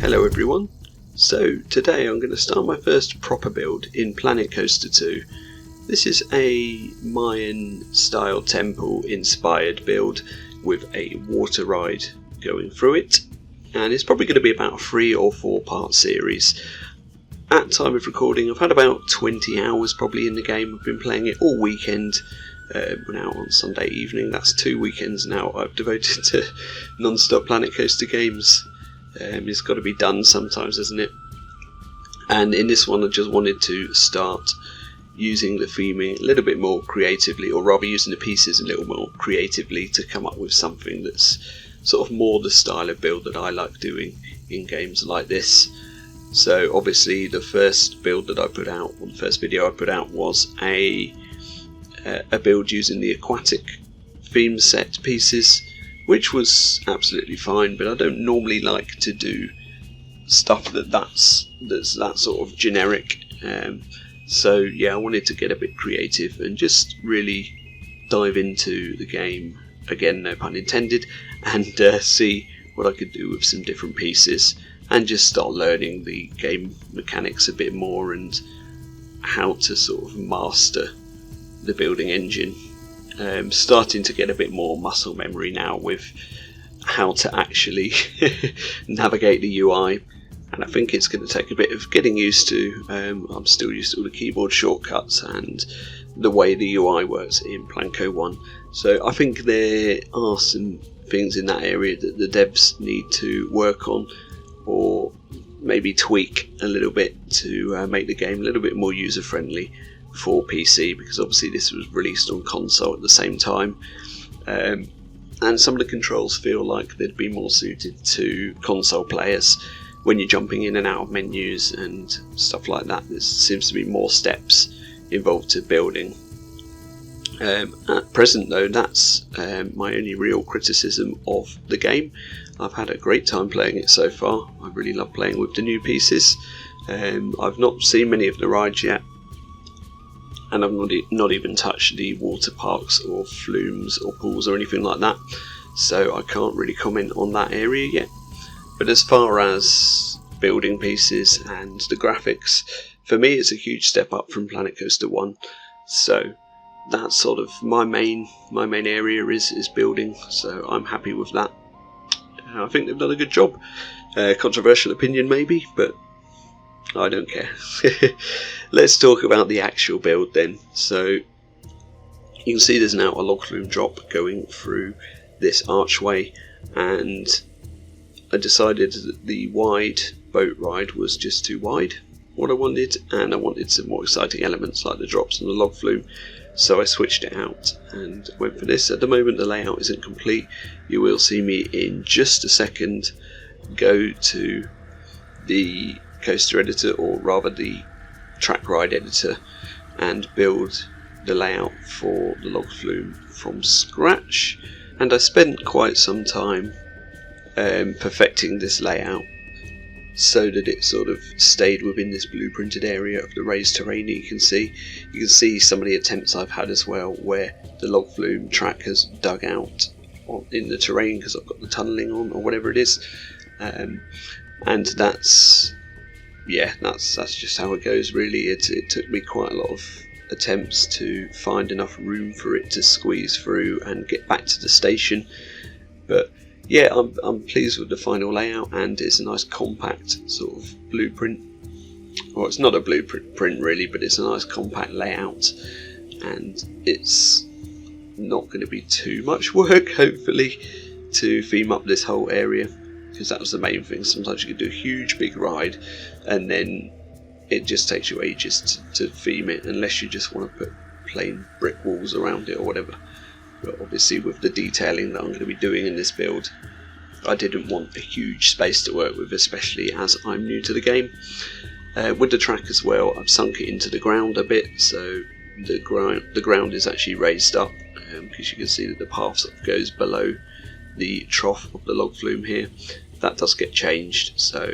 Hello everyone. So today I'm going to start my first proper build in Planet Coaster 2. This is a Mayan style temple inspired build with a water ride going through it, and it's probably going to be about a 3 or 4 part series. At time of recording I've had about 20 hours probably in the game. I've been playing it all weekend. We're now on Sunday evening. That's 2 weekends now I've devoted to non-stop Planet Coaster games. It's got to be done sometimes, isn't it? And in this one I just wanted to start using the theming a little bit more creatively, or rather using the pieces a little more creatively to come up with something that's sort of more the style of build that I like doing in games like this. So obviously the first build that I put out, or the first video I put out, was a build using the aquatic theme set pieces, which was absolutely fine, but I don't normally like to do stuff that's that sort of generic. So yeah, I wanted to get a bit creative and just really dive into the game, again no pun intended, and see what I could do with some different pieces and just start learning the game mechanics a bit more and how to sort of master the building engine. Starting to get a bit more muscle memory now with how to actually navigate the UI, and I think it's going to take a bit of getting used to. I'm still used to all the keyboard shortcuts and the way the UI works in Planco 1, so I think there are some things in that area that the devs need to work on, or maybe tweak a little bit to make the game a little bit more user friendly for PC, because obviously this was released on console at the same time, and some of the controls feel like they'd be more suited to console players. When you're jumping in and out of menus and stuff like that, there seems to be more steps involved to building. At present though, that's my only real criticism of the game. I've had a great time playing it so far. I really love playing with the new pieces. I've not seen many of the rides yet, and I've not even touched the water parks or flumes or pools or anything like that, so I can't really comment on that area yet. But as far as building pieces and the graphics, for me it's a huge step up from Planet Coaster 1, so that's sort of my main area is building, so I'm happy with that. I think they've done a good job. Controversial opinion maybe, but I don't care. Let's talk about the actual build then. So you can see there's now a log flume drop going through this archway, and I decided that the wide boat ride was just too wide, what I wanted, and I wanted some more exciting elements like the drops and the log flume, so I switched it out and went for this. At the moment the layout isn't complete. You will see me in just a second go to the coaster editor, or rather the track ride editor, and build the layout for the log flume from scratch. And I spent quite some time perfecting this layout so that it sort of stayed within this blueprinted area of the raised terrain. You can see some of the attempts I've had as well where the log flume track has dug out in the terrain because I've got the tunnelling on or whatever it is, and that's just how it goes really. It took me quite a lot of attempts to find enough room for it to squeeze through and get back to the station, but yeah, I'm pleased with the final layout, and it's a nice compact sort of blueprint. Well, it's not a blueprint really, but it's a nice compact layout, and it's not going to be too much work hopefully to theme up this whole area, because that was the main thing. Sometimes you can do a huge big ride and then it just takes you ages to theme it, unless you just want to put plain brick walls around it or whatever. But obviously with the detailing that I'm going to be doing in this build, I didn't want a huge space to work with, especially as I'm new to the game. With the track as well, I've sunk it into the ground a bit, so the ground is actually raised up, because you can see that the path sort of goes below the trough of the log flume here. That does get changed, so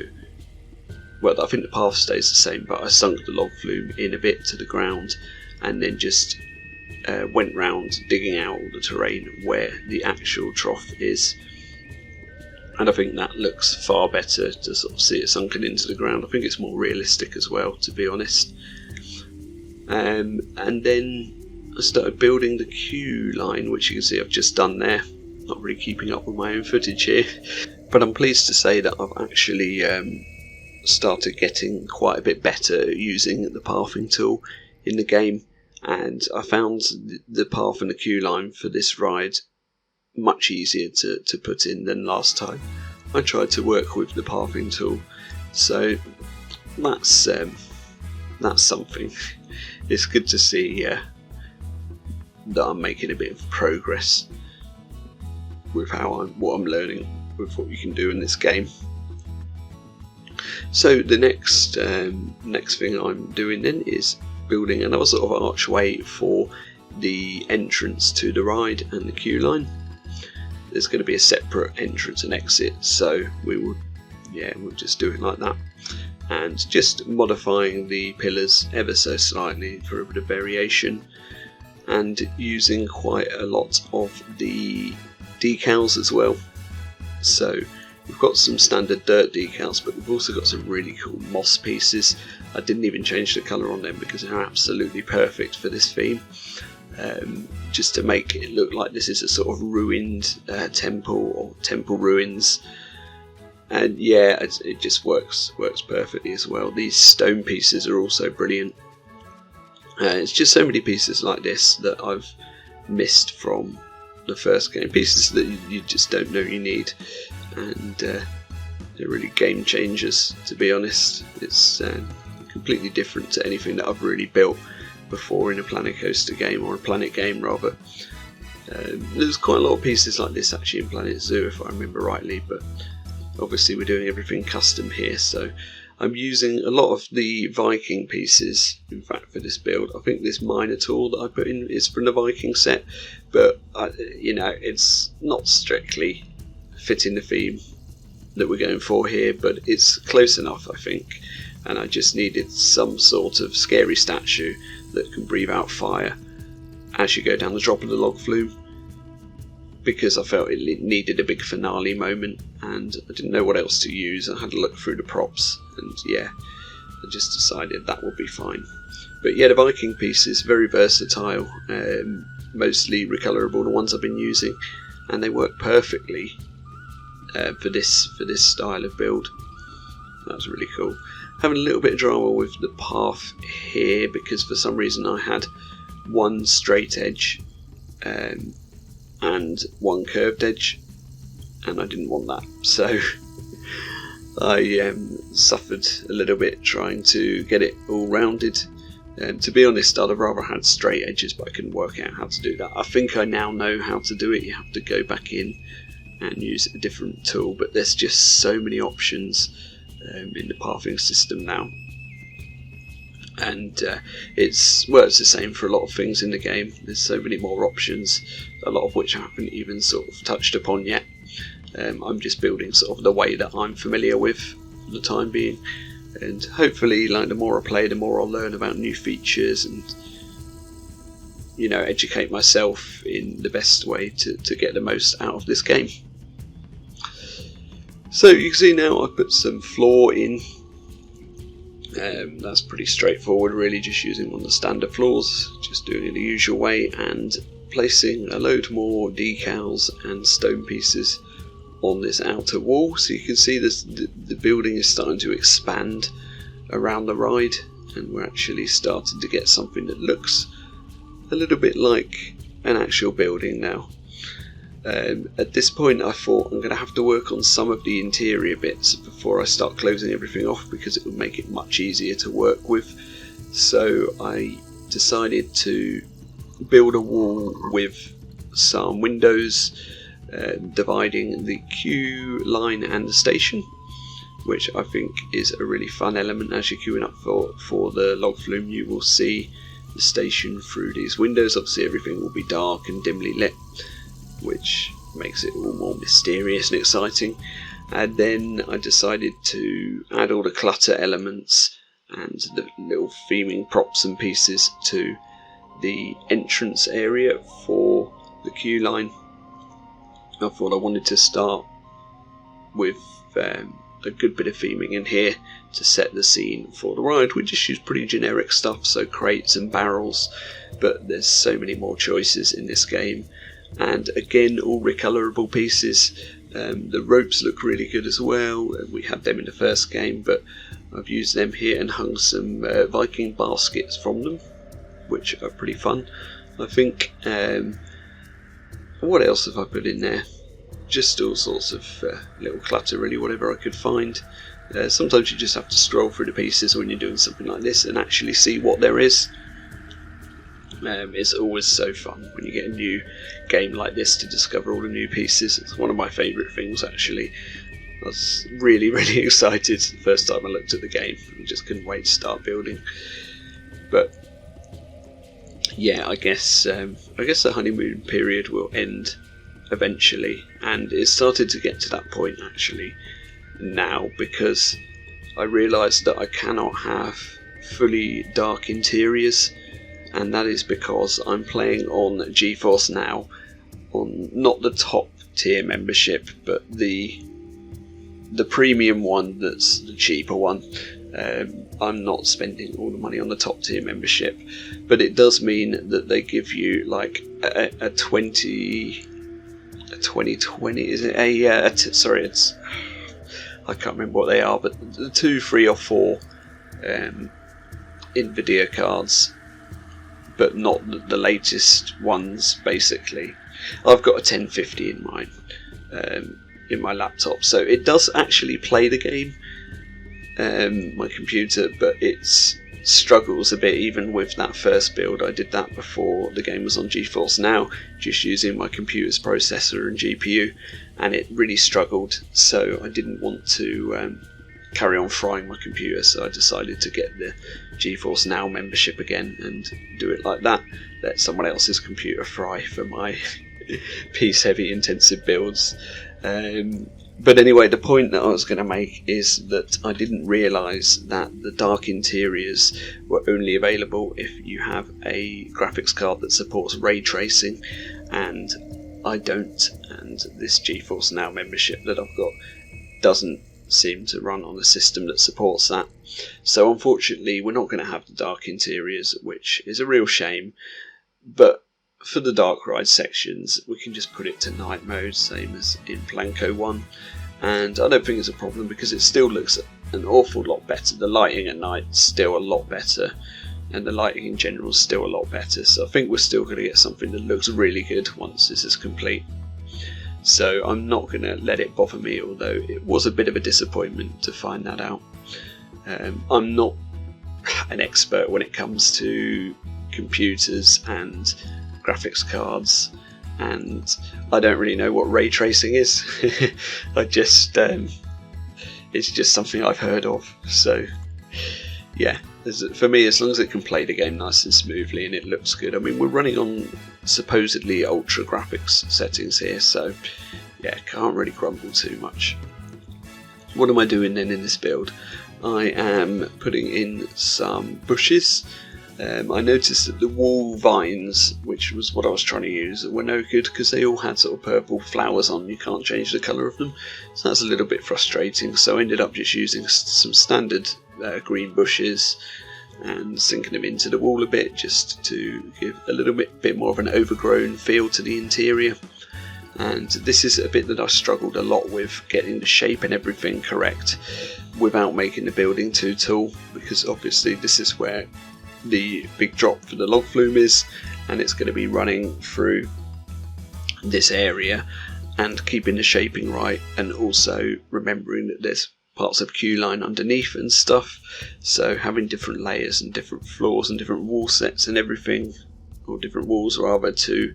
well, I think the path stays the same, but I sunk the log flume in a bit to the ground and then just went round digging out all the terrain where the actual trough is. and I think that looks far better to sort of see it sunken into the ground. I think it's more realistic as well, to be honest. And then I started building the queue line, which you can see I've just done there. Not really keeping up with my own footage here, but I'm pleased to say that I've actually started getting quite a bit better at using the pathing tool in the game, and I found the path and the queue line for this ride much easier to put in than last time I tried to work with the pathing tool. So that's something. It's good to see that I'm making a bit of progress with what I'm learning with what you can do in this game. So the next thing I'm doing then is building another sort of archway for the entrance to the ride and the queue line. There's going to be a separate entrance and exit, so we'll just do it like that, and just modifying the pillars ever so slightly for a bit of variation, and using quite a lot of the decals as well. So we've got some standard dirt decals, but we've also got some really cool moss pieces. I didn't even change the colour on them because they're absolutely perfect for this theme. Just to make it look like this is a sort of ruined temple or temple ruins, and yeah, it just works perfectly as well. These stone pieces are also brilliant. It's just so many pieces like this that I've missed from the first game, pieces that you just don't know you need, and they're really game changers, to be honest. It's completely different to anything that I've really built before in a Planet Coaster game, or a Planet game rather. There's quite a lot of pieces like this actually in Planet Zoo, if I remember rightly, but obviously we're doing everything custom here, so I'm using a lot of the Viking pieces, in fact, for this build. I think this miner tool that I put in is from the Viking set, but it's not strictly fitting the theme that we're going for here, but it's close enough, I think. And I just needed some sort of scary statue that can breathe out fire as you go down the drop of the log flume, because I felt it needed a big finale moment, and I didn't know what else to use. I had to look through the props, and yeah, I just decided that would be fine. But yeah, the Viking piece is very versatile, mostly recolorable, the ones I've been using, and they work perfectly for this style of build. That was really cool. Having a little bit of drama with the path here, because for some reason I had one straight edge and one curved edge, and I didn't want that, so I suffered a little bit trying to get it all rounded. To be honest, I'd have rather had straight edges, but I couldn't work out how to do that. I think I now know how to do it. You have to go back in and use a different tool, but there's just so many options in the pathing system now, and it's the same for a lot of things in the game. There's so many more options, a lot of which I haven't even sort of touched upon yet. I'm just building sort of the way that I'm familiar with for the time being, and hopefully, like, the more I play, the more I'll learn about new features and educate myself in the best way to get the most out of this game. So you can see now I put some floor in. That's pretty straightforward, really, just using one of the standard floors, just doing it the usual way, and placing a load more decals and stone pieces on this outer wall. So you can see the building is starting to expand around the ride, and we're actually starting to get something that looks a little bit like an actual building now. At this point I thought I'm going to have to work on some of the interior bits before I start closing everything off, because it would make it much easier to work with. So I decided to build a wall with some windows dividing the queue line and the station, which I think is a really fun element. As you're queuing up for the log flume, you will see the station through these windows. Obviously everything will be dark and dimly lit, which makes it all more mysterious and exciting. And then I decided to add all the clutter elements and the little theming props and pieces to the entrance area for the queue line. I thought I wanted to start with a good bit of theming in here to set the scene for the ride. We just use pretty generic stuff, so crates and barrels, but there's so many more choices in this game, and again all recolorable pieces. The ropes look really good as well. We had them in the first game, but I've used them here and hung some Viking baskets from them, which are pretty fun, I think. What else have I put in there? Just all sorts of little clutter, really, whatever I could find. Sometimes you just have to scroll through the pieces when you're doing something like this and actually see what there is. It's always so fun when you get a new game like this to discover all the new pieces. It's one of my favourite things, actually. I was really, really excited the first time I looked at the game. I just couldn't wait to start building. But yeah, I guess the honeymoon period will end eventually, and it started to get to that point actually now, because I realised that I cannot have fully dark interiors, and that is because I'm playing on GeForce Now, on not the top tier membership, but the premium one, that's the cheaper one. I'm not spending all the money on the top tier membership, but it does mean that they give you like a 2020, is it sorry, it's, I can't remember what they are, but the 2, 3 or 4 Nvidia cards, but not the latest ones. Basically, I've got a 1050 in mine, in my laptop, so it does actually play the game, my computer, but it struggles a bit even with that first build. I did that before the game was on GeForce Now, just using my computer's processor and GPU, and it really struggled, so I didn't want to carry on frying my computer, so I decided to get the GeForce Now membership again and do it like that, let someone else's computer fry for my piece heavy intensive builds. But anyway, the point that I was going to make is that I didn't realise that the dark interiors were only available if you have a graphics card that supports ray tracing, and I don't, and this GeForce Now membership that I've got doesn't seem to run on a system that supports that. So unfortunately we're not going to have the dark interiors, which is a real shame, but for the dark ride sections we can just put it to night mode, same as in Planco 1, and I don't think it's a problem because it still looks an awful lot better. The lighting at night is still a lot better, and the lighting in general is still a lot better, so I think we're still going to get something that looks really good once this is complete. So I'm not going to let it bother me, although it was a bit of a disappointment to find that out. I'm not an expert when it comes to computers and graphics cards, and I don't really know what ray tracing is. It's just something I've heard of, so yeah, for me, as long as it can play the game nice and smoothly and it looks good. I mean, we're running on supposedly ultra graphics settings here, so yeah, can't really grumble too much. What am I doing then in this build? I am putting in some bushes. I noticed that the wall vines, which was what I was trying to use, were no good because they all had sort of purple flowers on. You can't change the colour of them, so that's a little bit frustrating. So I ended up just using some standard green bushes and sinking them into the wall a bit, just to give a little bit more of an overgrown feel to the interior. And this is a bit that I struggled a lot with, getting the shape and everything correct without making the building too tall, because obviously this is where the big drop for the log flume is, and it's going to be running through this area, and keeping the shaping right, and also remembering that there's parts of queue line underneath and stuff, so having different layers and different floors and different wall sets and everything, or different walls rather, to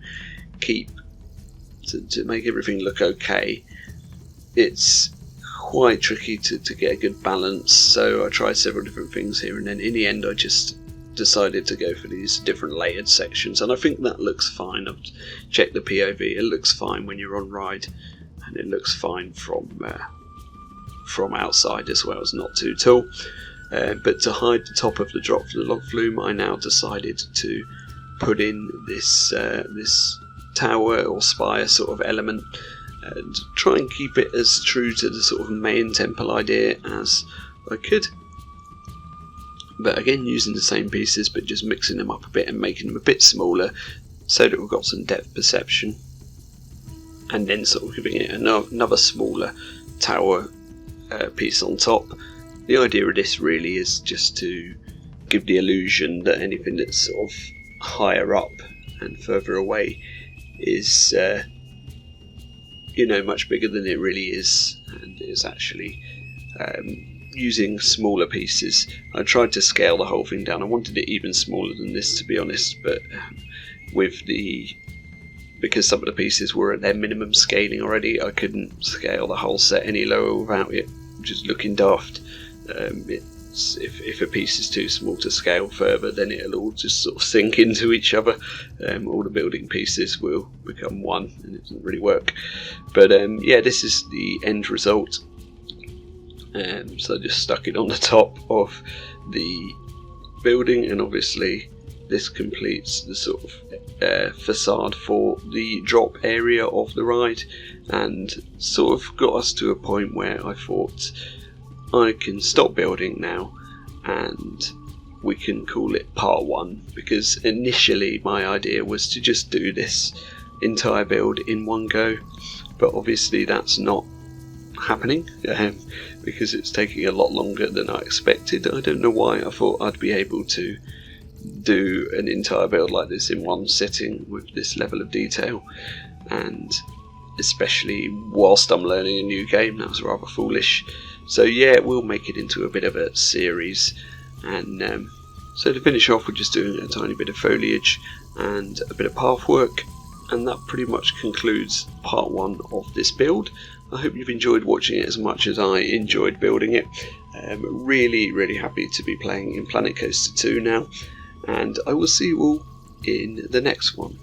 make everything look okay. It's quite tricky to get a good balance, so I tried several different things here, and then in the end I just decided to go for these different layered sections, and I think that looks fine. I've checked the POV, it looks fine when you're on ride, and it looks fine from outside as well. It's not too tall, but to hide the top of the drop for the log flume, I now decided to put in this tower or spire sort of element, and try and keep it as true to the sort of Mayan temple idea as I could. But again, using the same pieces but just mixing them up a bit and making them a bit smaller so that we've got some depth perception, and then sort of giving it another smaller tower piece on top. The idea of this really is just to give the illusion that anything that's sort of higher up and further away is much bigger than it really is, and is actually using smaller pieces. I tried to scale the whole thing down. I wanted it even smaller than this, to be honest, but because some of the pieces were at their minimum scaling already, I couldn't scale the whole set any lower without it just looking daft. If a piece is too small to scale further, then it'll all just sort of sink into each other. All the building pieces will become one, and it doesn't really work. But yeah, this is the end result. So I just stuck it on the top of the building, and obviously this completes the sort of facade for the drop area of the ride, and sort of got us to a point where I thought I can stop building now and we can call it part 1, because initially my idea was to just do this entire build in one go, but obviously that's not happening because it's taking a lot longer than I expected. I don't know why. I thought I'd be able to do an entire build like this in one sitting with this level of detail, and especially whilst I'm learning a new game, that was rather foolish. So yeah, we'll make it into a bit of a series, and so to finish off, we're just doing a tiny bit of foliage and a bit of path work, and that pretty much concludes part 1 of this build. I hope you've enjoyed watching it as much as I enjoyed building it. Really happy to be playing in Planet Coaster 2 now, and I will see you all in the next one.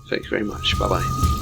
Thank you very much. Bye bye.